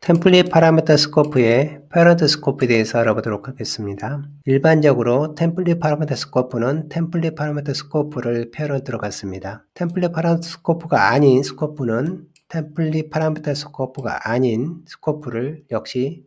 템플릿 파라미터 스코프의 페런트 스코프에 대해서 알아보도록 하겠습니다. 일반적으로 템플릿 파라미터 스코프는 템플릿 파라미터 스코프를 페런트로 갖습니다. 템플릿 파라미터 스코프가 아닌 스코프는 템플릿 파라미터 스코프가 아닌 스코프를 역시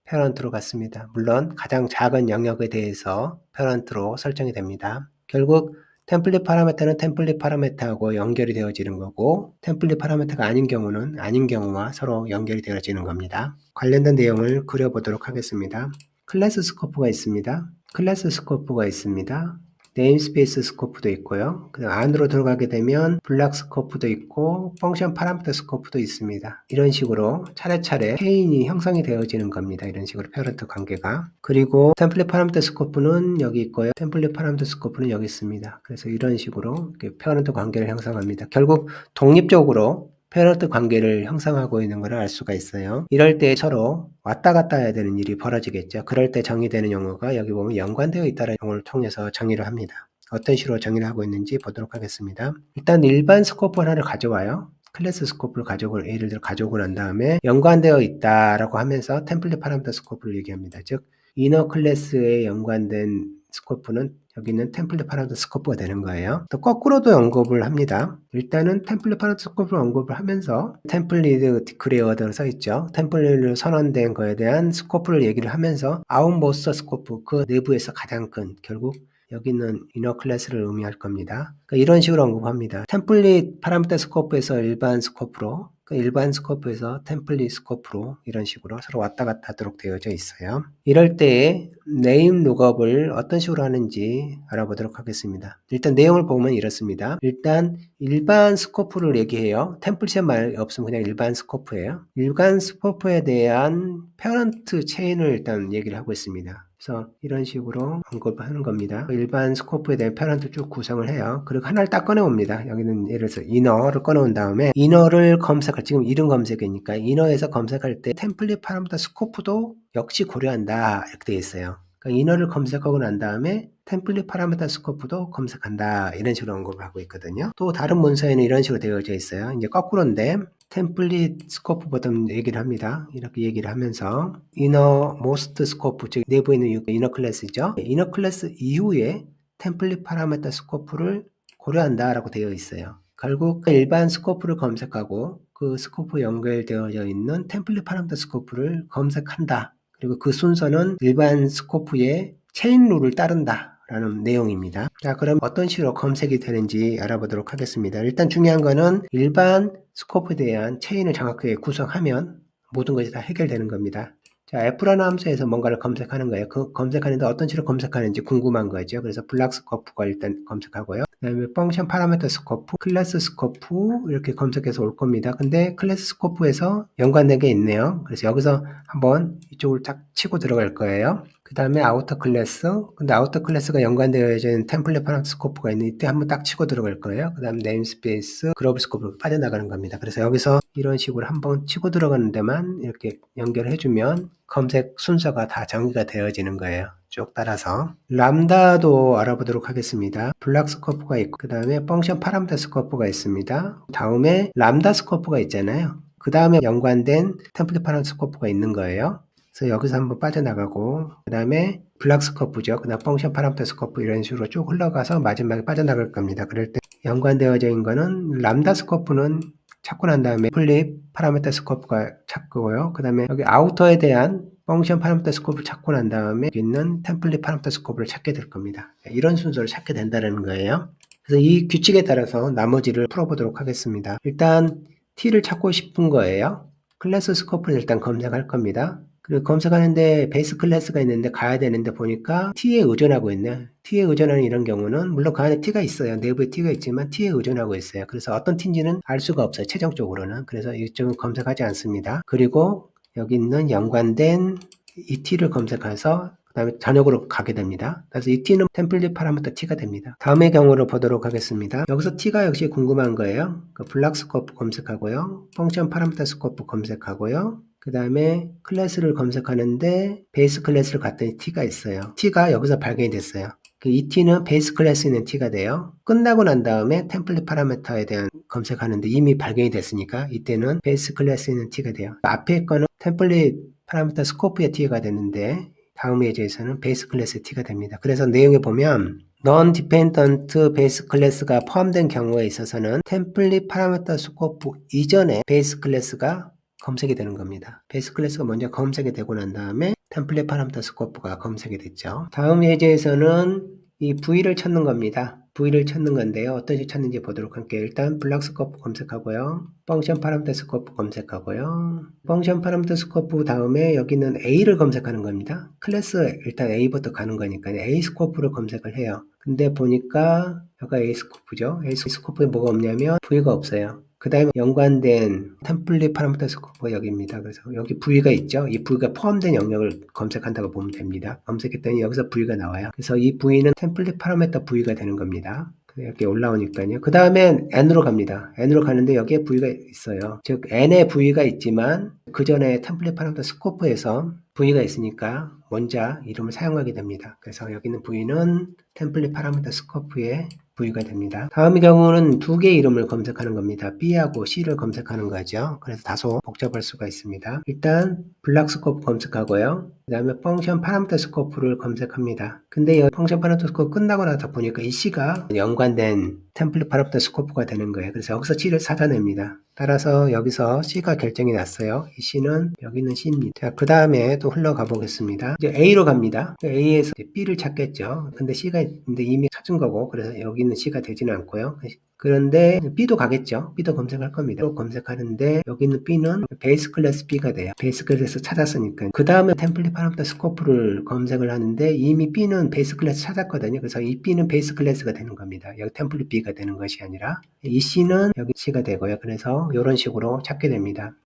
페런트로 갖습니다. 물론 가장 작은 영역에 대해서 페런트로 설정이 됩니다. 결국 템플릿 파라미터는 템플릿 파라미터하고 연결이 되어지는 거고, 템플릿 파라미터가 아닌 경우는 아닌 경우와 서로 연결이 되어지는 겁니다. 관련된 내용을 그려보도록 하겠습니다. 클래스 스코프가 있습니다. 클래스 스코프가 있습니다. 네임스페이스 스코프도 있고요. 그 안으로 들어가게 되면 블락 스코프도 있고 펑션 파라미터 스코프도 있습니다. 이런 식으로 차례차례 체인이 형성이 되어지는 겁니다. 이런 식으로 페런트 관계가. 그리고 템플릿 파라미터 스코프는 여기 있고요. 템플릿 파라미터 스코프는 여기 있습니다. 그래서 이런 식으로 이렇게 페런트 관계를 형성합니다. 결국 독립적으로 페런트 관계를 형성하고 있는 걸 알 수가 있어요. 이럴 때 서로 왔다 갔다 해야 되는 일이 벌어지겠죠. 그럴 때 정의되는 용어가 여기 보면 연관되어 있다는 용어를 통해서 정의를 합니다. 어떤 식으로 정의를 하고 있는지 보도록 하겠습니다. 일단 일반 스코프 하나를 가져와요. 클래스 스코프를 가져오고, 예를 들어 가져오고 난 다음에 연관되어 있다라고 하면서 템플릿 파라미터 스코프를 얘기합니다. 즉 이너 클래스에 연관된 스코프는 여기 있는 템플릿 파라미터 스코프가 되는 거예요. 또 거꾸로도 언급을 합니다. 일단은 템플릿 파라미터 스코프를 언급을 하면서 템플릿 디크레어드로 써있죠. 템플릿으로 선언된 거에 대한 스코프를 얘기를 하면서 아웃모스트 스코프, 그 내부에서 가장 큰, 결국 여기 있는 이너 클래스를 의미할 겁니다. 그러니까 이런 식으로 언급합니다. 템플릿 파라미터 스코프에서 일반 스코프로, 일반 스코프에서 템플릿 스코프로 이런 식으로 서로 왔다 갔다 하도록 되어져 있어요. 이럴 때에 네임 룩업을 어떤 식으로 하는지 알아보도록 하겠습니다. 일단 내용을 보면 이렇습니다. 일단 일반 스코프를 얘기해요. 템플릿 말 없으면 그냥 일반 스코프예요. 일반 스코프에 대한 페런트 체인을 일단 얘기를 하고 있습니다. 그래서 이런 식으로 언급하는 겁니다. 일반 스코프에 대한 페런트 쭉 구성을 해요. 그리고 하나를 딱 꺼내옵니다. 여기는 예를 들어서 이너를 꺼내온 다음에 이너를 검색할, 지금 이름 검색이니까 이너에서 검색할 때 템플릿 파라미터 스코프도 역시 고려한다 이렇게 되어 있어요. 그러니까 이너를 검색하고 난 다음에 템플릿 파라미터 스코프도 검색한다 이런 식으로 언급을 하고 있거든요. 또 다른 문서에는 이런 식으로 되어져 있어요. 이제 거꾸로인데 템플릿 스코프 버튼 얘기를 합니다. 이렇게 얘기를 하면서 이너 모스트 스코프, 즉 내부에 있는 이너 클래스죠. 이너 클래스 이후에 템플릿 파라미터 스코프를 고려한다 라고 되어 있어요. 결국 일반 스코프를 검색하고 그 스코프 연결되어져 있는 템플릿 파라미터 스코프를 검색한다. 그리고 그 순서는 일반 스코프의 체인 룰을 따른다 라는 내용입니다. 자, 그럼 어떤 식으로 검색이 되는지 알아보도록 하겠습니다. 일단 중요한 거는 일반 스코프에 대한 체인을 정확하게 구성하면 모든 것이 다 해결되는 겁니다. 자, F라는 함수에서 뭔가를 검색하는 거예요. 그 검색하는데 어떤 식으로 검색하는지 궁금한 거죠. 그래서 블락 스코프가 일단 검색하고요. 그 다음에 펑션 파라미터 스코프, 클래스 스코프 이렇게 검색해서 올 겁니다. 근데 클래스 스코프에서 연관된 게 있네요. 그래서 여기서 한번 이쪽을 딱 치고 들어갈 거예요. 그 다음에 아우터 클래스, 근데 아우터 클래스가 연관되어져 있는 템플릿 파라미터 스코프가 있는 이때 한번 딱 치고 들어갈 거예요. 그 다음 네임스페이스, 글로벌 스코프로 빠져나가는 겁니다. 그래서 여기서 이런 식으로 한번 치고 들어가는 데만 이렇게 연결해주면 검색 순서가 다 정의가 되어지는 거예요. 쭉 따라서 람다도 알아보도록 하겠습니다. 블락 스코프가 있고 그 다음에 펑션 파라미터 스코프가 있습니다. 다음에 람다 스코프가 있잖아요. 그 다음에 연관된 템플릿 파라미터 스코프가 있는 거예요. 그래서 여기서 한번 빠져나가고 그 다음에 블락 스코프죠. 그 다음 펑션 파라미터 스코프 이런 식으로 쭉 흘러가서 마지막에 빠져나갈 겁니다. 그럴 때 연관되어져 있는 거는 람다 스코프는 찾고 난 다음에 템플릿 파라미터 스코프가 찾고요. 그 다음에 여기 아우터에 대한 펑션 파라미터 스코프를 찾고 난 다음에 여기 있는 템플릿 파라미터 스코프를 찾게 될 겁니다. 이런 순서를 찾게 된다는 거예요. 그래서 이 규칙에 따라서 나머지를 풀어보도록 하겠습니다. 일단 T를 찾고 싶은 거예요. 클래스 스코프를 일단 검색할 겁니다. 그리고 검색하는데 베이스 클래스가 있는데 가야 되는데 보니까 T에 의존하고 있네. T에 의존하는 이런 경우는 물론 그 안에 T가 있어요. 내부에 T가 있지만 T에 의존하고 있어요. 그래서 어떤 T인지는 알 수가 없어요. 최종적으로는. 그래서 이쪽은 검색하지 않습니다. 그리고 여기 있는 연관된 이 T를 검색해서 그 다음에 전역으로 가게 됩니다. 그래서 이 T는 템플릿 파라미터 T가 됩니다. 다음의 경우를 보도록 하겠습니다. 여기서 T가 역시 궁금한 거예요. 그 블락 스코프 검색하고요. 펑션 파라미터 스코프 검색하고요. 그 다음에 클래스를 검색하는데 베이스 클래스를 갔더니 T가 있어요. T가 여기서 발견이 됐어요. 이 T는 베이스 클래스에 있는 T가 돼요. 끝나고 난 다음에 템플릿 파라미터에 대한 검색하는데 이미 발견이 됐으니까 이때는 베이스 클래스에 있는 T가 돼요. 앞에 거는 템플릿 파라미터 스코프의 t가 되는데 다음 예제에서는 베이스 클래스 t가 됩니다. 그래서 내용에 보면 non-dependent 베이스 클래스가 포함된 경우에 있어서는 템플릿 파라미터 스코프 이전에 베이스 클래스가 검색이 되는 겁니다. 베이스 클래스가 먼저 검색이 되고 난 다음에 템플릿 파라미터 스코프가 검색이 됐죠. 다음 예제에서는 이 V를 찾는 겁니다. V를 찾는 건데요. 어떻게 찾는지 보도록 할게요. 일단 블락 스코프 검색하고요. 펑션 파라미터 스코프 검색하고요. 펑션 파라미터 스코프 다음에 여기는 A를 검색하는 겁니다. 클래스 일단 A부터 가는 거니까 A 스코프를 검색을 해요. 근데 보니까 여기가 A 스코프죠. A 스코프에 뭐가 없냐면 V가 없어요. 그 다음에 연관된 템플릿 파라미터 스코프가 여기입니다. 그래서 여기 V가 있죠. 이 V가 포함된 영역을 검색한다고 보면 됩니다. 검색했더니 여기서 V가 나와요. 그래서 이 V는 템플릿 파라미터 V가 되는 겁니다. 이렇게 올라오니까요. 그 다음엔 N으로 갑니다. N으로 가는데 여기에 V가 있어요. 즉 N의 V가 있지만 그 전에 템플릿 파라미터 스코프에서 V가 있으니까 원자 이름을 사용하게 됩니다. 그래서 여기는 V는 템플릿 파라미터 스코프의 V가 됩니다. 다음의 경우는 두 개의 이름을 검색하는 겁니다. B하고 C를 검색하는 거죠. 그래서 다소 복잡할 수가 있습니다. 일단 블락 스코프 검색하고요. 그 다음에 펑션 파라미터 스코프를 검색합니다. 근데 이 펑션 파라미터 스코프 끝나고 나서 보니까 이 C가 연관된 템플릿 파라미터 스코프가 되는 거예요. 그래서 여기서 C를 찾아냅니다. 따라서 여기서 C가 결정이 났어요. 이 C는 여기는 C입니다. 자, 그 다음에 또 흘러가 보겠습니다. 이제 A로 갑니다. A에서 B를 찾겠죠. 근데 C가 있는데 이미 찾은 거고, 그래서 여기는 C가 되지는 않고요. 그런데 B도 가겠죠. B도 검색할 겁니다. 또 검색하는데 여기는 B는 베이스 클래스 B가 돼요. 베이스 클래스 찾았으니까. 그 다음에 템플릿 파라미터 스코프를 검색을 하는데 이미 B는 베이스 클래스 찾았거든요. 그래서 이 B는 베이스 클래스가 되는 겁니다. 여기 템플릿 B가 되는 것이 아니라 이 C는 여기 C가 되고요. 그래서 이런 식으로 찾게 됩니다.